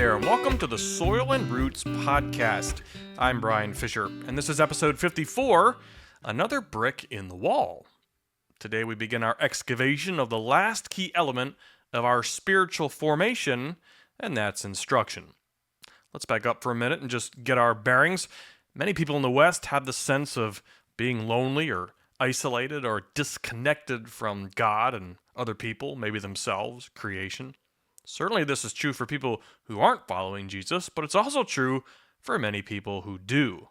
there, and welcome to the Soil and Roots podcast. I'm Brian Fisher, and this is episode 54, Another Brick in the Wall. Today we begin our excavation of the last key element of our spiritual formation, and that's instruction. Let's back up for a minute and just get our bearings. Many people in the West have the sense of being lonely or isolated or disconnected from God and other people, maybe themselves, creation. Certainly this is true for people who aren't following Jesus, but it's also true for many people who do.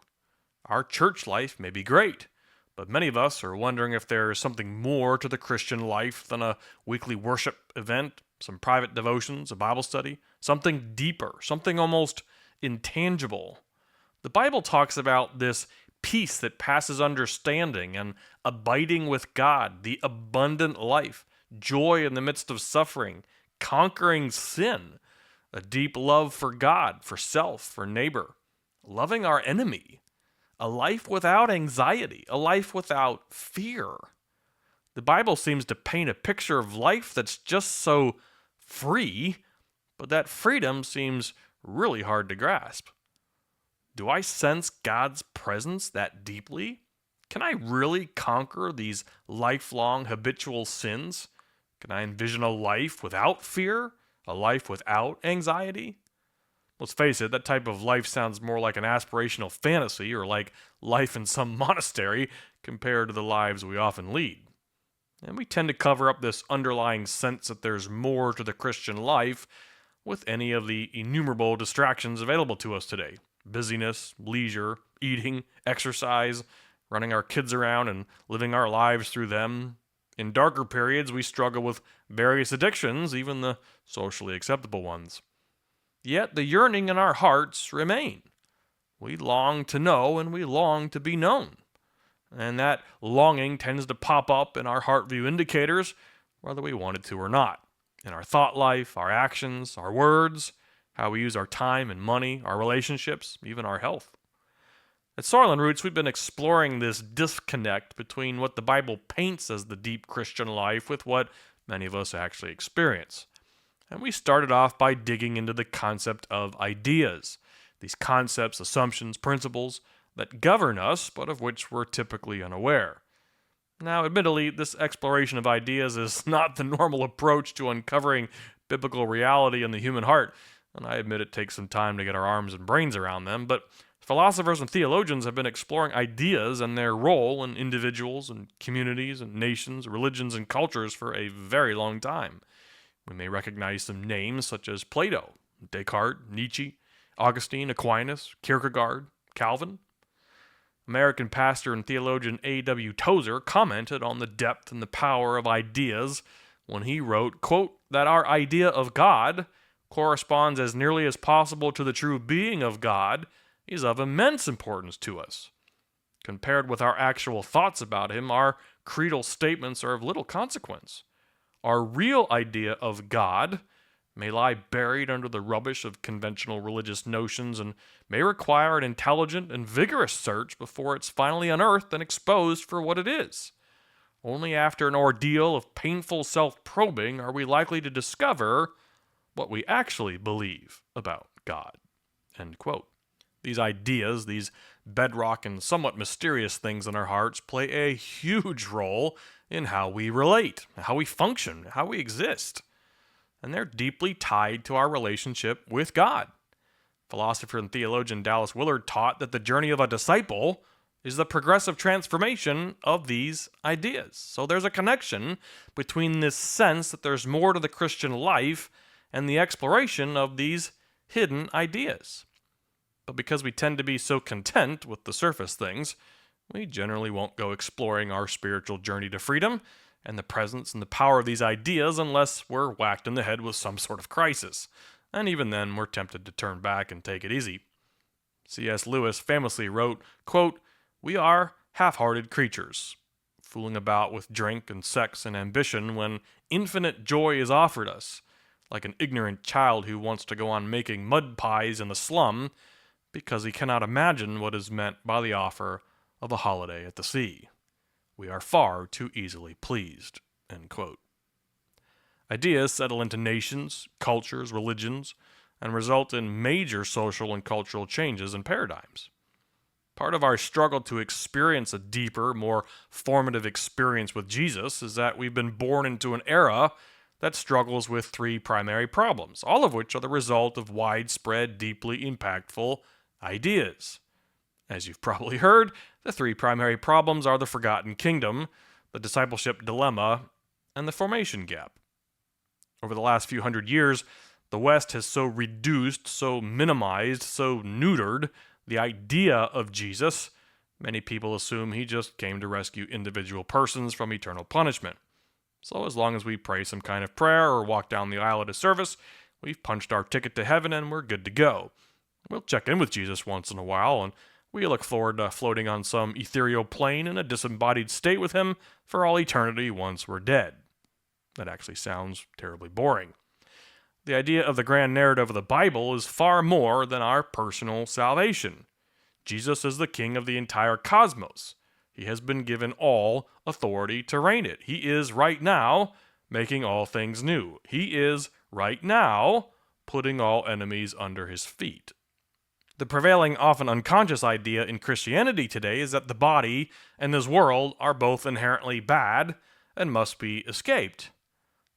Our church life may be great, but many of us are wondering if there is something more to the Christian life than a weekly worship event, some private devotions, a Bible study, something deeper, something almost intangible. The Bible talks about this peace that passes understanding and abiding with God, the abundant life, joy in the midst of suffering, conquering sin, a deep love for God, for self, for neighbor, loving our enemy, a life without anxiety, a life without fear. The Bible seems to paint a picture of life that's just so free, but that freedom seems really hard to grasp. Do I sense God's presence that deeply? Can I really conquer these lifelong habitual sins? Can I envision a life without fear? A life without anxiety? Let's face it, that type of life sounds more like an aspirational fantasy or like life in some monastery compared to the lives we often lead. And we tend to cover up this underlying sense that there's more to the Christian life with any of the innumerable distractions available to us today. Busyness, leisure, eating, exercise, running our kids around and living our lives through them. In darker periods, we struggle with various addictions, even the socially acceptable ones. Yet the yearning in our hearts remain. We long to know and we long to be known. And that longing tends to pop up in our heart view indicators, whether we want it to or not. In our thought life, our actions, our words, how we use our time and money, our relationships, even our health. At Soil and Roots, we've been exploring this disconnect between what the Bible paints as the deep Christian life with what many of us actually experience. And we started off by digging into the concept of ideas. These concepts, assumptions, principles that govern us, but of which we're typically unaware. Now, admittedly, this exploration of ideas is not the normal approach to uncovering biblical reality in the human heart, and I admit it takes some time to get our arms and brains around them, but philosophers and theologians have been exploring ideas and their role in individuals and communities and nations, religions and cultures for a very long time. We may recognize some names such as Plato, Descartes, Nietzsche, Augustine, Aquinas, Kierkegaard, Calvin. American pastor and theologian A.W. Tozer commented on the depth and the power of ideas when he wrote, quote, that our idea of God corresponds as nearly as possible to the true being of God is of immense importance to us. Compared with our actual thoughts about him, our creedal statements are of little consequence. Our real idea of God may lie buried under the rubbish of conventional religious notions and may require an intelligent and vigorous search before it's finally unearthed and exposed for what it is. Only after an ordeal of painful self-probing are we likely to discover what we actually believe about God. End quote. These ideas, these bedrock and somewhat mysterious things in our hearts, play a huge role in how we relate, how we function, how we exist. And they're deeply tied to our relationship with God. Philosopher and theologian Dallas Willard taught that the journey of a disciple is the progressive transformation of these ideas. So there's a connection between this sense that there's more to the Christian life and the exploration of these hidden ideas. But because we tend to be so content with the surface things, we generally won't go exploring our spiritual journey to freedom and the presence and the power of these ideas unless we're whacked in the head with some sort of crisis. And even then, we're tempted to turn back and take it easy. C.S. Lewis famously wrote, quote, we are half-hearted creatures, fooling about with drink and sex and ambition when infinite joy is offered us, like an ignorant child who wants to go on making mud pies in the slum because he cannot imagine what is meant by the offer of a holiday at the sea. We are far too easily pleased. End quote. Ideas settle into nations, cultures, religions, and result in major social and cultural changes and paradigms. Part of our struggle to experience a deeper, more formative experience with Jesus is that we've been born into an era that struggles with three primary problems, all of which are the result of widespread, deeply impactful ideas. As you've probably heard, the three primary problems are the forgotten kingdom, the discipleship dilemma, and the formation gap. Over the last few hundred years, the West has so reduced, so minimized, so neutered the idea of Jesus, many people assume he just came to rescue individual persons from eternal punishment. So as long as we pray some kind of prayer or walk down the aisle at a service, we've punched our ticket to heaven and we're good to go. We'll check in with Jesus once in a while, and we look forward to floating on some ethereal plane in a disembodied state with him for all eternity once we're dead. That actually sounds terribly boring. The idea of the grand narrative of the Bible is far more than our personal salvation. Jesus is the king of the entire cosmos. He has been given all authority to reign it. He is right now making all things new. He is right now putting all enemies under his feet. The prevailing, often unconscious idea in Christianity today is that the body and this world are both inherently bad and must be escaped.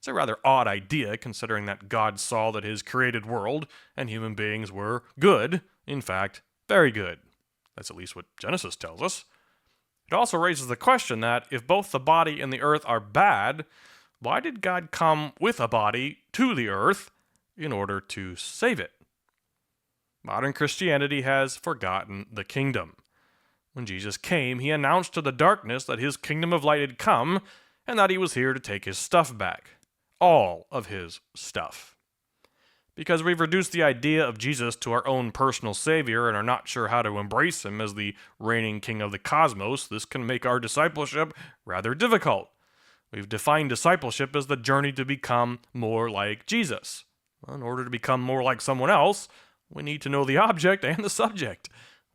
It's a rather odd idea, considering that God saw that his created world and human beings were good, in fact, very good. That's at least what Genesis tells us. It also raises the question that if both the body and the earth are bad, why did God come with a body to the earth in order to save it? Modern Christianity has forgotten the kingdom. When Jesus came, he announced to the darkness that his kingdom of light had come and that he was here to take his stuff back. All of his stuff. Because we've reduced the idea of Jesus to our own personal savior and are not sure how to embrace him as the reigning king of the cosmos, this can make our discipleship rather difficult. We've defined discipleship as the journey to become more like Jesus. Well, in order to become more like someone else, we need to know the object and the subject.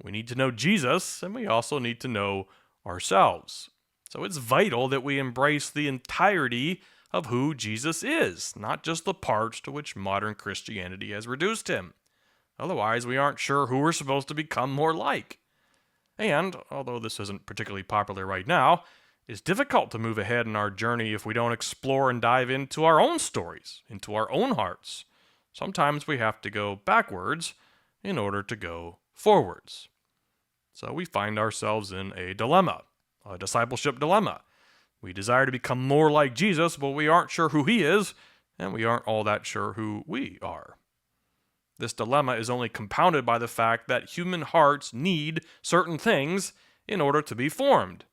We need to know Jesus, and we also need to know ourselves. So it's vital that we embrace the entirety of who Jesus is, not just the parts to which modern Christianity has reduced him. Otherwise, we aren't sure who we're supposed to become more like. And, although this isn't particularly popular right now, it's difficult to move ahead in our journey if we don't explore and dive into our own stories, into our own hearts. Sometimes we have to go backwards in order to go forwards. So we find ourselves in a dilemma, a discipleship dilemma. We desire to become more like Jesus, but we aren't sure who he is, and we aren't all that sure who we are. This dilemma is only compounded by the fact that human hearts need certain things in order to be formed.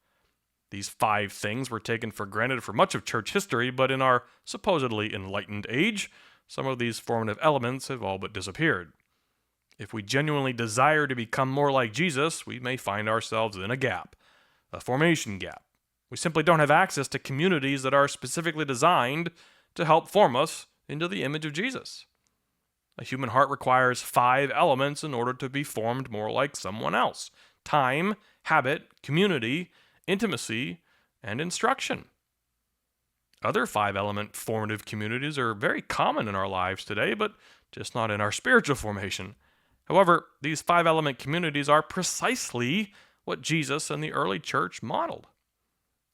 These 5 things were taken for granted for much of church history, but in our supposedly enlightened age, some of these formative elements have all but disappeared. If we genuinely desire to become more like Jesus, we may find ourselves in a gap, a formation gap. We simply don't have access to communities that are specifically designed to help form us into the image of Jesus. A human heart requires 5 elements in order to be formed more like someone else: time, habit, community, intimacy, and instruction. Other 5-element formative communities are very common in our lives today, but just not in our spiritual formation. However, these 5-element communities are precisely what Jesus and the early church modeled.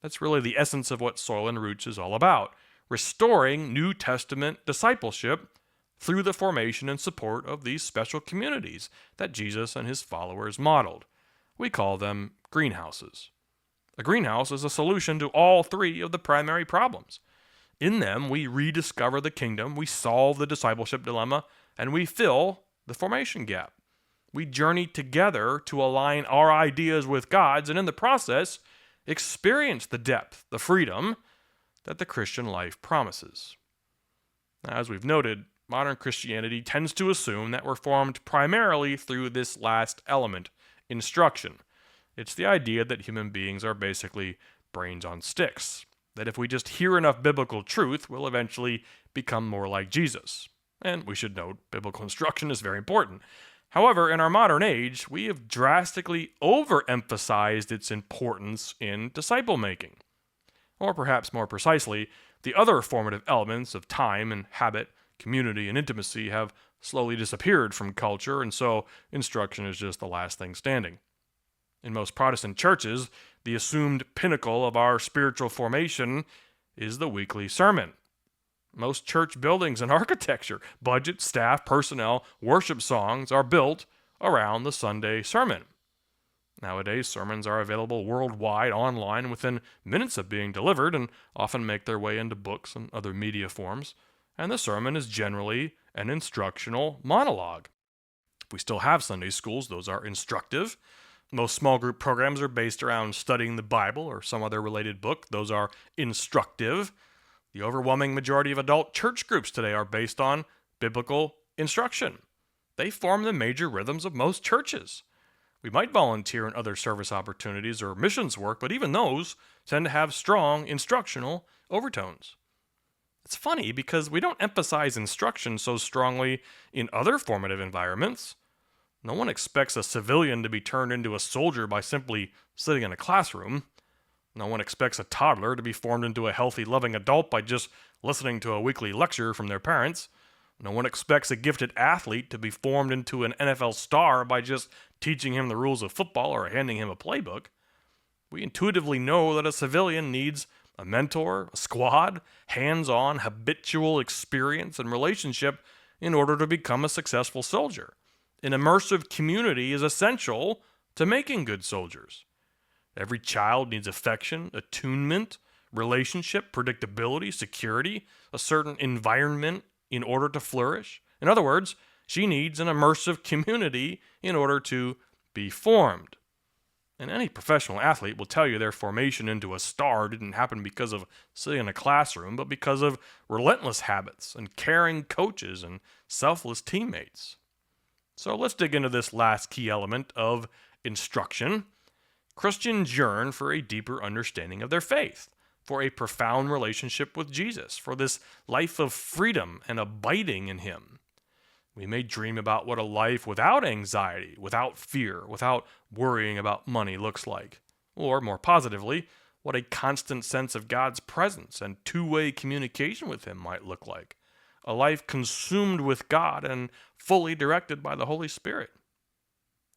That's really the essence of what Soil and Roots is all about: restoring New Testament discipleship through the formation and support of these special communities that Jesus and his followers modeled. We call them greenhouses. A greenhouse is a solution to all 3 of the primary problems. In them, we rediscover the kingdom, we solve the discipleship dilemma, and we fill the formation gap. We journey together to align our ideas with God's, and in the process, experience the depth, the freedom that the Christian life promises. Now, as we've noted, modern Christianity tends to assume that we're formed primarily through this last element, instruction. It's the idea that human beings are basically brains on sticks, that if we just hear enough biblical truth, we'll eventually become more like Jesus. And we should note, biblical instruction is very important. However, in our modern age, we have drastically overemphasized its importance in disciple making. Or perhaps more precisely, the other formative elements of time and habit, community and intimacy have slowly disappeared from culture, and so instruction is just the last thing standing. In most Protestant churches, the assumed pinnacle of our spiritual formation is the weekly sermon. Most church buildings and architecture, budget, staff, personnel, worship songs are built around the Sunday sermon. Nowadays, sermons are available worldwide online within minutes of being delivered and often make their way into books and other media forms, and the sermon is generally an instructional monologue. If we still have Sunday schools, those are instructive. Most small group programs are based around studying the Bible or some other related book. Those are instructive. The overwhelming majority of adult church groups today are based on biblical instruction. They form the major rhythms of most churches. We might volunteer in other service opportunities or missions work, but even those tend to have strong instructional overtones. It's funny because we don't emphasize instruction so strongly in other formative environments. No one expects a civilian to be turned into a soldier by simply sitting in a classroom. No one expects a toddler to be formed into a healthy, loving adult by just listening to a weekly lecture from their parents. No one expects a gifted athlete to be formed into an NFL star by just teaching him the rules of football or handing him a playbook. We intuitively know that a civilian needs a mentor, a squad, hands-on, habitual experience and relationship in order to become a successful soldier. An immersive community is essential to making good soldiers. Every child needs affection, attunement, relationship, predictability, security, a certain environment in order to flourish. In other words, she needs an immersive community in order to be formed. And any professional athlete will tell you their formation into a star didn't happen because of sitting in a classroom, but because of relentless habits and caring coaches and selfless teammates. So let's dig into this last key element of instruction. Christians yearn for a deeper understanding of their faith, for a profound relationship with Jesus, for this life of freedom and abiding in Him. We may dream about what a life without anxiety, without fear, without worrying about money looks like. Or, more positively, what a constant sense of God's presence and two-way communication with Him might look like. A life consumed with God and fully directed by the Holy Spirit.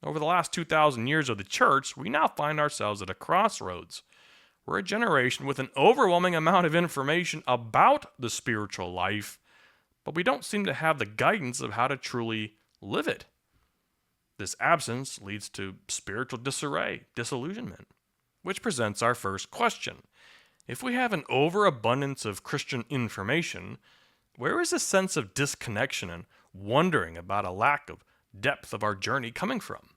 Over the last 2,000 years of the church, we now find ourselves at a crossroads. We're a generation with an overwhelming amount of information about the spiritual life, but we don't seem to have the guidance of how to truly live it. This absence leads to spiritual disarray, disillusionment, which presents our first question. If we have an overabundance of Christian information, where is a sense of disconnection and wondering about a lack of depth of our journey coming from?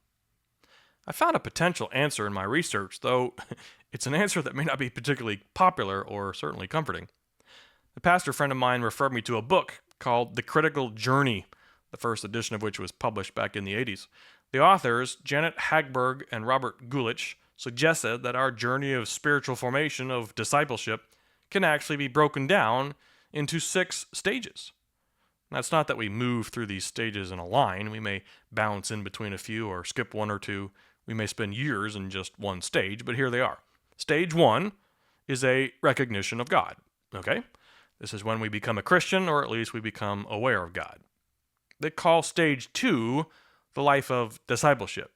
I found a potential answer in my research, though it's an answer that may not be particularly popular or certainly comforting. A pastor friend of mine referred me to a book called The Critical Journey, the first edition of which was published back in the 80s. The authors, Janet Hagberg and Robert Gulich, suggested that our journey of spiritual formation, of discipleship, can actually be broken down into 6 stages. That's not that we move through these stages in a line. We may bounce in between a few or skip one or two. We may spend years in just one stage, but here they are. Stage 1 is a recognition of God. Okay? This is when we become a Christian, or at least we become aware of God. They call stage 2 the life of discipleship.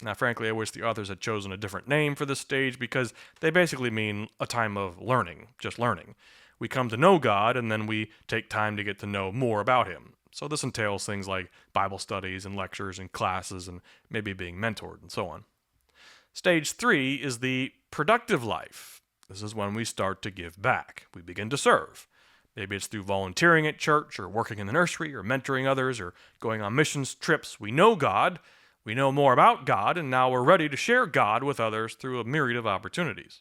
Now, frankly, I wish the authors had chosen a different name for this stage because they basically mean a time of learning, just learning. We come to know God, and then we take time to get to know more about Him. So this entails things like Bible studies and lectures and classes and maybe being mentored and so on. Stage 3 is the productive life. This is when we start to give back. We begin to serve. Maybe it's through volunteering at church or working in the nursery or mentoring others or going on missions trips. We know God, we know more about God, and now we're ready to share God with others through a myriad of opportunities.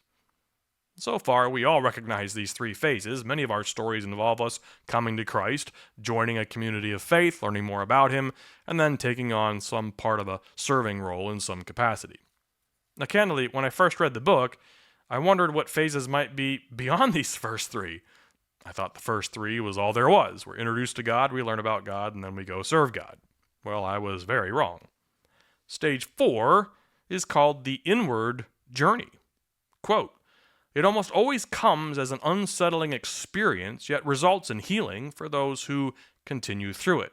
So far, we all recognize these 3 phases. Many of our stories involve us coming to Christ, joining a community of faith, learning more about Him, and then taking on some part of a serving role in some capacity. Now, candidly, when I first read the book, I wondered what phases might be beyond these first 3. I thought the first 3 was all there was. We're introduced to God, we learn about God, and then we go serve God. Well, I was very wrong. Stage 4 is called the inward journey. Quote, "It almost always comes as an unsettling experience, yet results in healing for those who continue through it.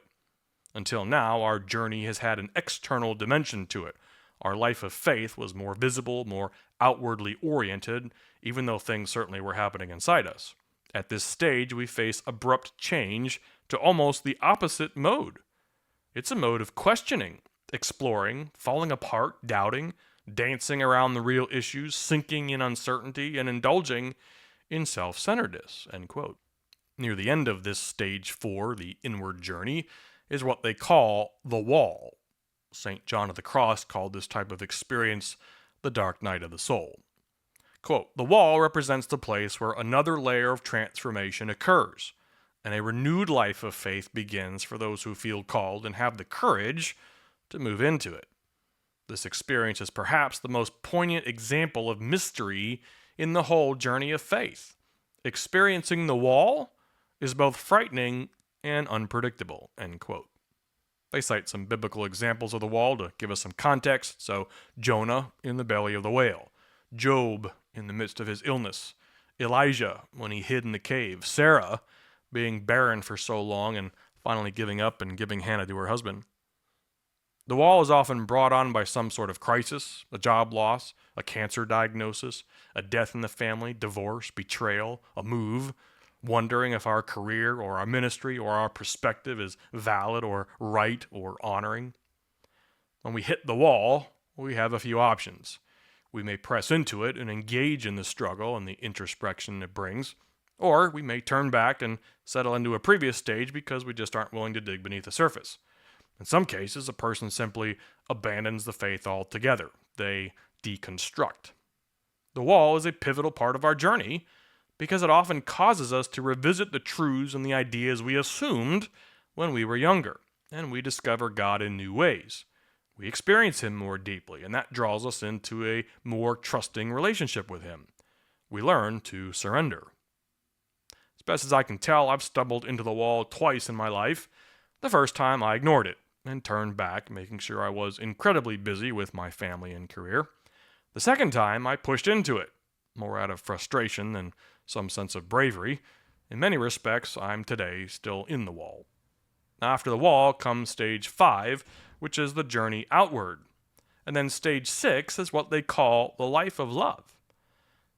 Until now, our journey has had an external dimension to it. Our life of faith was more visible, more outwardly oriented, even though things certainly were happening inside us. At this stage, we face abrupt change to almost the opposite mode. It's a mode of questioning, exploring, falling apart, doubting, dancing around the real issues, sinking in uncertainty, and indulging in self-centeredness, end quote. Near the end of this stage 4, the inward journey, is what they call the wall. St. John of the Cross called this type of experience the dark night of the soul. Quote, "The wall represents the place where another layer of transformation occurs, and a renewed life of faith begins for those who feel called and have the courage to move into it. This experience is perhaps the most poignant example of mystery in the whole journey of faith. Experiencing the wall is both frightening and unpredictable," end quote. They cite some biblical examples of the wall to give us some context. So, Jonah in the belly of the whale, Job in the midst of his illness, Elijah when he hid in the cave, Sarah being barren for so long and finally giving up and giving Hannah to her husband. The wall is often brought on by some sort of crisis, a job loss, a cancer diagnosis, a death in the family, divorce, betrayal, a move, wondering if our career or our ministry or our perspective is valid or right or honoring. When we hit the wall, we have a few options. We may press into it and engage in the struggle and the introspection it brings, or we may turn back and settle into a previous stage because we just aren't willing to dig beneath the surface. In some cases, a person simply abandons the faith altogether. They deconstruct. The wall is a pivotal part of our journey because it often causes us to revisit the truths and the ideas we assumed when we were younger, and we discover God in new ways. We experience Him more deeply, and that draws us into a more trusting relationship with Him. We learn to surrender. As best as I can tell, I've stumbled into the wall twice in my life. The first time, I ignored it and turned back, making sure I was incredibly busy with my family and career. The second time, I pushed into it, more out of frustration than some sense of bravery. In many respects, I'm today still in the wall. After the wall comes stage 5, which is the journey outward. And then stage 6 is what they call the life of love.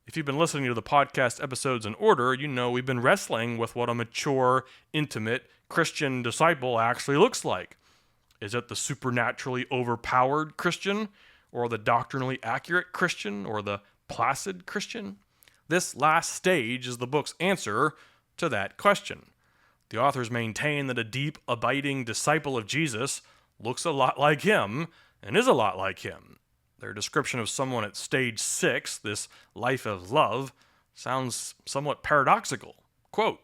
If you've been listening to the podcast episodes in order, you know we've been wrestling with what a mature, intimate Christian disciple actually looks like. Is it the supernaturally overpowered Christian, or the doctrinally accurate Christian, or the placid Christian? This last stage is the book's answer to that question. The authors maintain that a deep, abiding disciple of Jesus looks a lot like him and is a lot like him. Their description of someone at stage 6, this life of love, sounds somewhat paradoxical. Quote,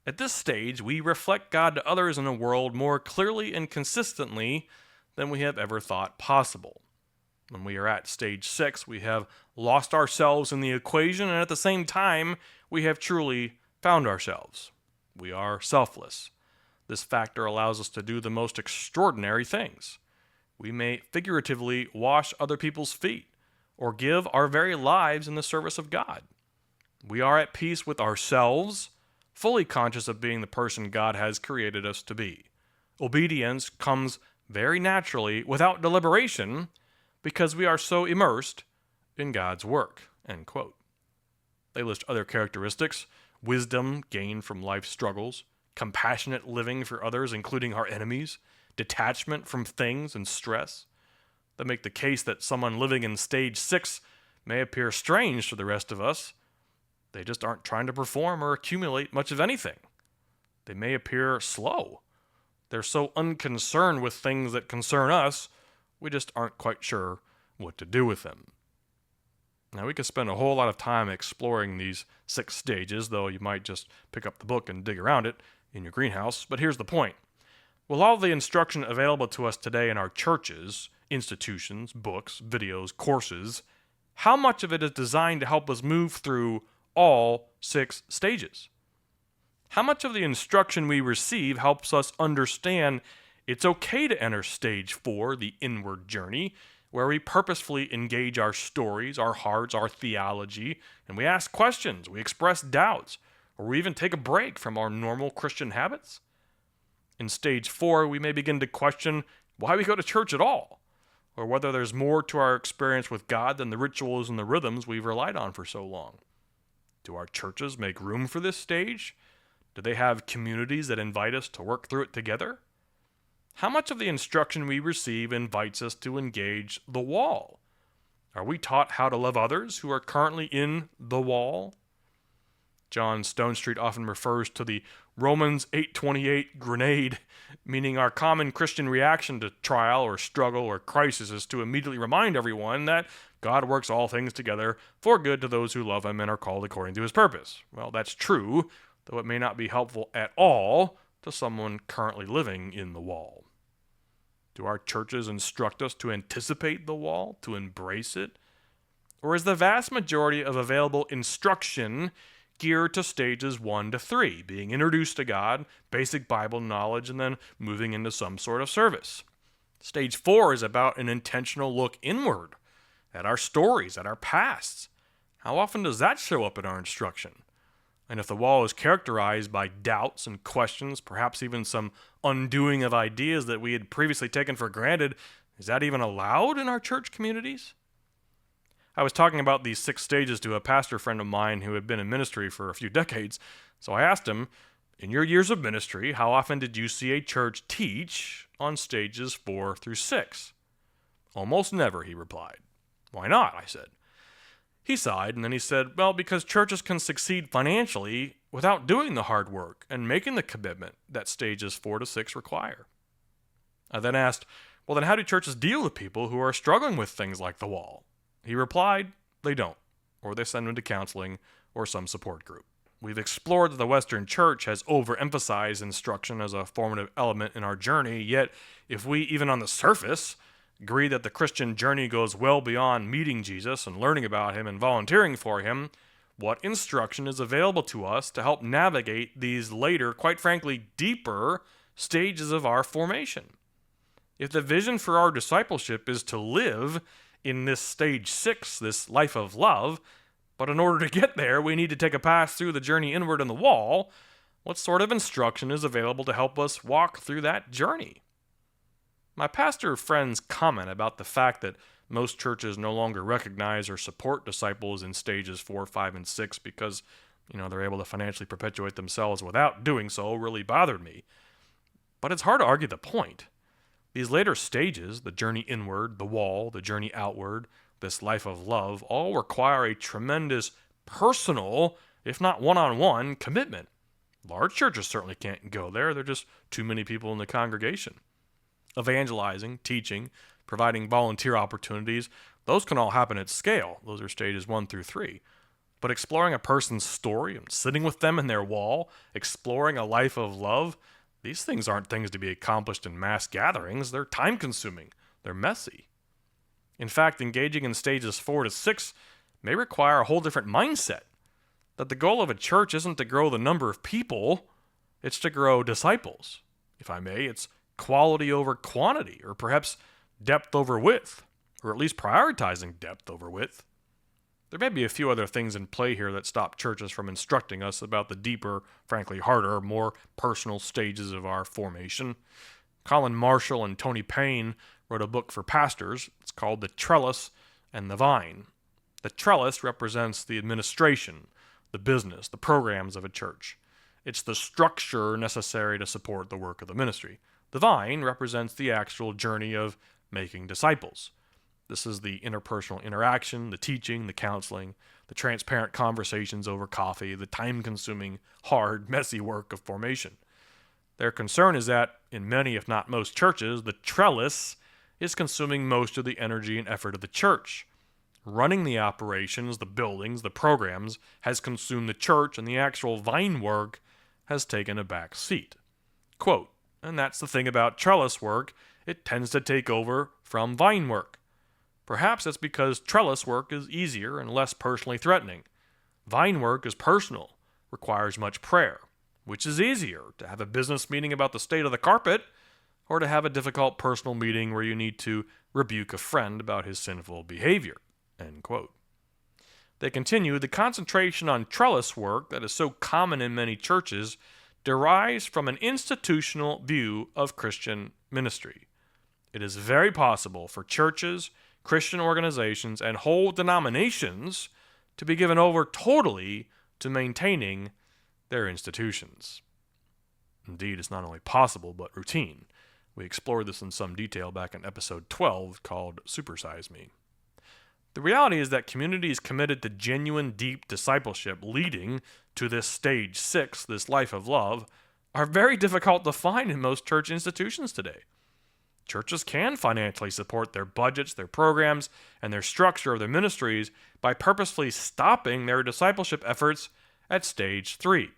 "At this stage, we reflect God to others in a world more clearly and consistently than we have ever thought possible. When we are at stage 6, we have lost ourselves in the equation, and at the same time, we have truly found ourselves. We are selfless. This factor allows us to do the most extraordinary things. We may figuratively wash other people's feet, or give our very lives in the service of God. We are at peace with ourselves, fully conscious of being the person God has created us to be. Obedience comes very naturally, without deliberation, because we are so immersed in God's work," end quote. They list other characteristics: wisdom gained from life's struggles, compassionate living for others, including our enemies, detachment from things and stress. They make the case that someone living in stage 6 may appear strange to the rest of us. They just aren't trying to perform or accumulate much of anything. They may appear slow. They're so unconcerned with things that concern us, we just aren't quite sure what to do with them. Now, we could spend a whole lot of time exploring these 6 stages, though you might just pick up the book and dig around it in your greenhouse. But here's the point. With all the instruction available to us today in our churches, institutions, books, videos, courses, how much of it is designed to help us move through all 6 stages? How much of the instruction we receive helps us understand it's okay to enter stage 4, the inward journey, where we purposefully engage our stories, our hearts, our theology, and we ask questions, we express doubts, or we even take a break from our normal Christian habits? In stage 4, we may begin to question why we go to church at all, or whether there's more to our experience with God than the rituals and the rhythms we've relied on for so long. Do our churches make room for this stage? Do they have communities that invite us to work through it together? How much of the instruction we receive invites us to engage the wall? Are we taught how to love others who are currently in the wall? John Stonestreet often refers to the Romans 8:28 grenade, meaning our common Christian reaction to trial or struggle or crisis is to immediately remind everyone that God works all things together for good to those who love him and are called according to his purpose. Well, that's true, though it may not be helpful at all to someone currently living in the wall. Do our churches instruct us to anticipate the wall, to embrace it? Or is the vast majority of available instruction geared to stages 1 to 3, being introduced to God, basic Bible knowledge, and then moving into some sort of service? Stage 4 is about an intentional look inward, at our stories, at our pasts. How often does that show up in our instruction? And if the wall is characterized by doubts and questions, perhaps even some undoing of ideas that we had previously taken for granted, is that even allowed in our church communities? I was talking about these 6 stages to a pastor friend of mine who had been in ministry for a few decades, so I asked him, in your years of ministry, how often did you see a church teach on stages 4 through 6? Almost never, he replied. Why not? I said. He sighed, and then he said, well, because churches can succeed financially without doing the hard work and making the commitment that stages 4 to 6 require. I then asked, well, then how do churches deal with people who are struggling with things like the wall? He replied, they don't, or they send them to counseling or some support group. We've explored that the Western Church has overemphasized instruction as a formative element in our journey, yet if we, even on the surface, agree that the Christian journey goes well beyond meeting Jesus and learning about him and volunteering for him, what instruction is available to us to help navigate these later, quite frankly, deeper stages of our formation? If the vision for our discipleship is to live in this stage 6, this life of love, but in order to get there, we need to take a pass through the journey inward in the wall, what sort of instruction is available to help us walk through that journey? My pastor friend's comment about the fact that most churches no longer recognize or support disciples in stages 4, 5, and 6 because, they're able to financially perpetuate themselves without doing so really bothered me. But it's hard to argue the point. These later stages, the journey inward, the wall, the journey outward, this life of love, all require a tremendous personal, if not one-on-one, commitment. Large churches certainly can't go there. There are just too many people in the congregation. Evangelizing, teaching, providing volunteer opportunities, those can all happen at scale. Those are stages 1 through 3. But exploring a person's story and sitting with them in their wall, exploring a life of love, these things aren't things to be accomplished in mass gatherings. They're time-consuming. They're messy. In fact, engaging in stages 4 to 6 may require a whole different mindset. That the goal of a church isn't to grow the number of people, it's to grow disciples. If I may, it's quality over quantity, or perhaps depth over width, or at least prioritizing depth over width. There may be a few other things in play here that stop churches from instructing us about the deeper, frankly harder, more personal stages of our formation. Colin Marshall and Tony Payne wrote a book for pastors. It's called The Trellis and the Vine. The trellis represents the administration, the business, the programs of a church. It's the structure necessary to support the work of the ministry. The vine represents the actual journey of making disciples. This is the interpersonal interaction, the teaching, the counseling, the transparent conversations over coffee, the time-consuming, hard, messy work of formation. Their concern is that, in many, if not most churches, the trellis is consuming most of the energy and effort of the church. Running the operations, the buildings, the programs has consumed the church, and the actual vine work has taken a back seat. Quote, and that's the thing about trellis work, it tends to take over from vine work. Perhaps it's because trellis work is easier and less personally threatening. Vine work is personal, requires much prayer. Which is easier, to have a business meeting about the state of the carpet, or to have a difficult personal meeting where you need to rebuke a friend about his sinful behavior? End quote. They continue, the concentration on trellis work that is so common in many churches derives from an institutional view of Christian ministry. It is very possible for churches, Christian organizations, and whole denominations to be given over totally to maintaining their institutions. Indeed, it's not only possible, but routine. We explored this in some detail back in episode 12 called Supersize Me. The reality is that communities committed to genuine, deep discipleship leading to this stage 6, this life of love, are very difficult to find in most church institutions today. Churches can financially support their budgets, their programs, and their structure of their ministries by purposefully stopping their discipleship efforts at stage 3.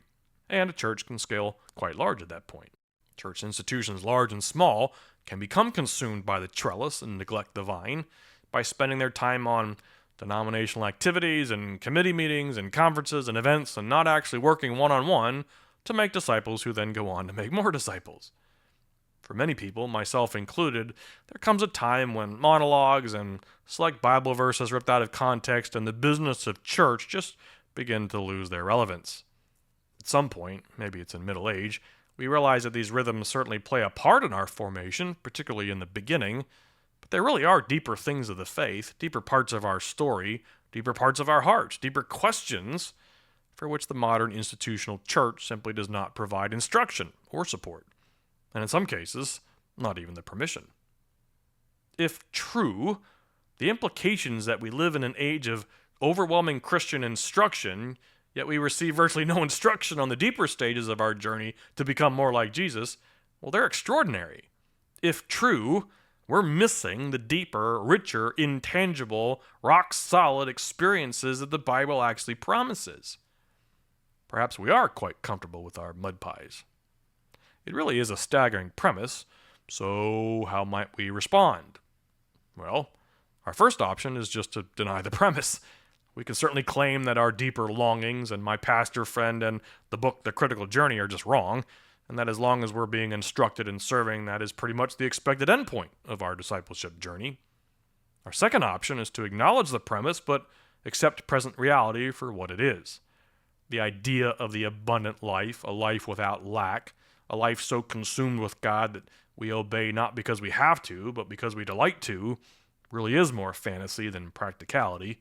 And a church can scale quite large at that point. Church institutions, large and small, can become consumed by the trellis and neglect the vine by spending their time on denominational activities and committee meetings and conferences and events and not actually working one-on-one to make disciples who then go on to make more disciples. For many people, myself included, there comes a time when monologues and select Bible verses ripped out of context and the business of church just begin to lose their relevance. At some point, maybe it's in middle age, we realize that these rhythms certainly play a part in our formation, particularly in the beginning, but there really are deeper things of the faith, deeper parts of our story, deeper parts of our hearts, deeper questions for which the modern institutional church simply does not provide instruction or support, and in some cases, not even the permission. If true, the implications that we live in an age of overwhelming Christian instruction, yet we receive virtually no instruction on the deeper stages of our journey to become more like Jesus, well, they're extraordinary. If true, we're missing the deeper, richer, intangible, rock-solid experiences that the Bible actually promises. Perhaps we are quite comfortable with our mud pies. It really is a staggering premise, so how might we respond? Well, our first option is just to deny the premise. We can certainly claim that our deeper longings and my pastor friend and the book The Critical Journey are just wrong, and that as long as we're being instructed and serving, that is pretty much the expected endpoint of our discipleship journey. Our second option is to acknowledge the premise, but accept present reality for what it is. The idea of the abundant life, a life without lack, a life so consumed with God that we obey not because we have to, but because we delight to, really is more fantasy than practicality.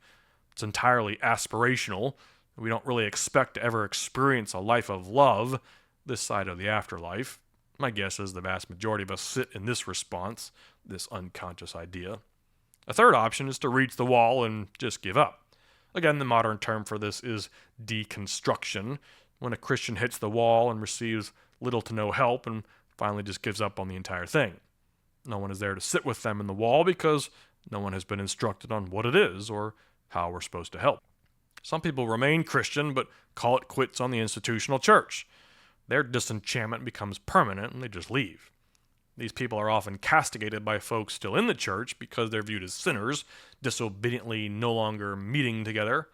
It's entirely aspirational. We don't really expect to ever experience a life of love this side of the afterlife. My guess is the vast majority of us sit in this response, this unconscious idea. A third option is to reach the wall and just give up. Again, the modern term for this is deconstruction, when a Christian hits the wall and receives little to no help and finally just gives up on the entire thing. No one is there to sit with them in the wall because no one has been instructed on what it is or how we're supposed to help. Some people remain Christian but call it quits on the institutional church. Their disenchantment becomes permanent and they just leave. These people are often castigated by folks still in the church because they're viewed as sinners, disobediently no longer meeting together.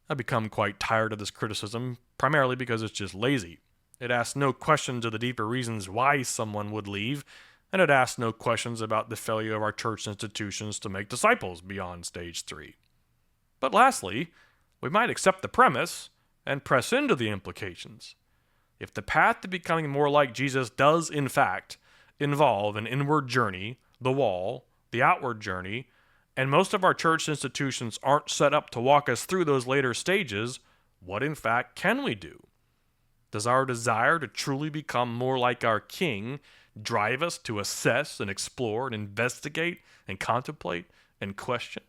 I've become quite tired of this criticism, primarily because it's just lazy. It asks no questions of the deeper reasons why someone would leave, and it asks no questions about the failure of our church institutions to make disciples beyond stage 3. But lastly, we might accept the premise and press into the implications. If the path to becoming more like Jesus does, in fact, involve an inward journey, the wall, the outward journey, and most of our church institutions aren't set up to walk us through those later stages, what in fact can we do? Does our desire to truly become more like our King drive us to assess and explore and investigate and contemplate and question?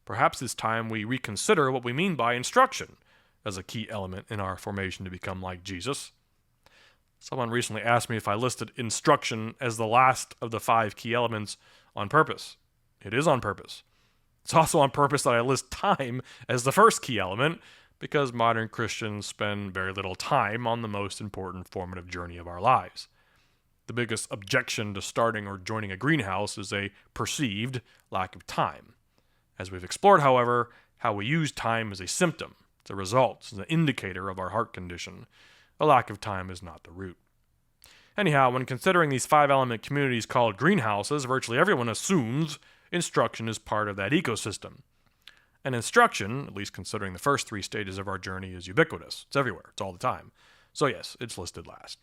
Perhaps it's time we reconsider what we mean by instruction as a key element in our formation to become like Jesus. Someone recently asked me if I listed instruction as the last of the 5 key elements on purpose. It is on purpose. It's also on purpose that I list time as the first key element, because modern Christians spend very little time on the most important formative journey of our lives. The biggest objection to starting or joining a greenhouse is a perceived lack of time. As we've explored, however, how we use time is a symptom. It's a result. It's an indicator of our heart condition. A lack of time is not the root. Anyhow, when considering these 5-element communities called greenhouses, virtually everyone assumes instruction is part of that ecosystem. And instruction, at least considering the first 3 stages of our journey, is ubiquitous. It's everywhere. It's all the time. So yes, it's listed last.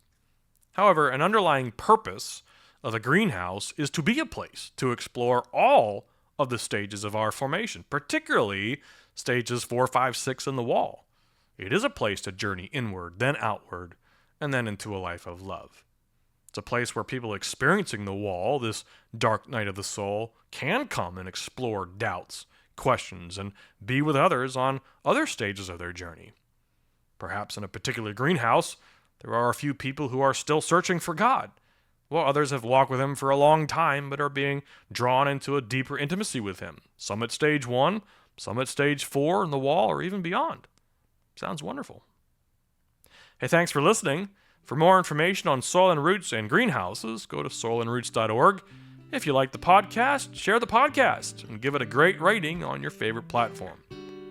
However, an underlying purpose of a greenhouse is to be a place to explore all of the stages of our formation, particularly stages 4, 5, 6 in the wall. It is a place to journey inward, then outward, and then into a life of love. It's a place where people experiencing the wall, this dark night of the soul, can come and explore doubts, questions, and be with others on other stages of their journey. Perhaps in a particular greenhouse, there are a few people who are still searching for God, while others have walked with Him for a long time but are being drawn into a deeper intimacy with Him. Some at stage 1, some at stage 4 in the wall, or even beyond. Sounds wonderful. Hey, thanks for listening. For more information on soil and roots and greenhouses, go to soilandroots.org. If you like the podcast, share the podcast and give it a great rating on your favorite platform.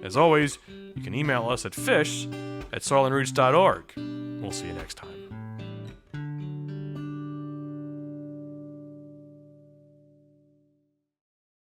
As always, you can email us at fish@soilandroots.org. We'll see you next time.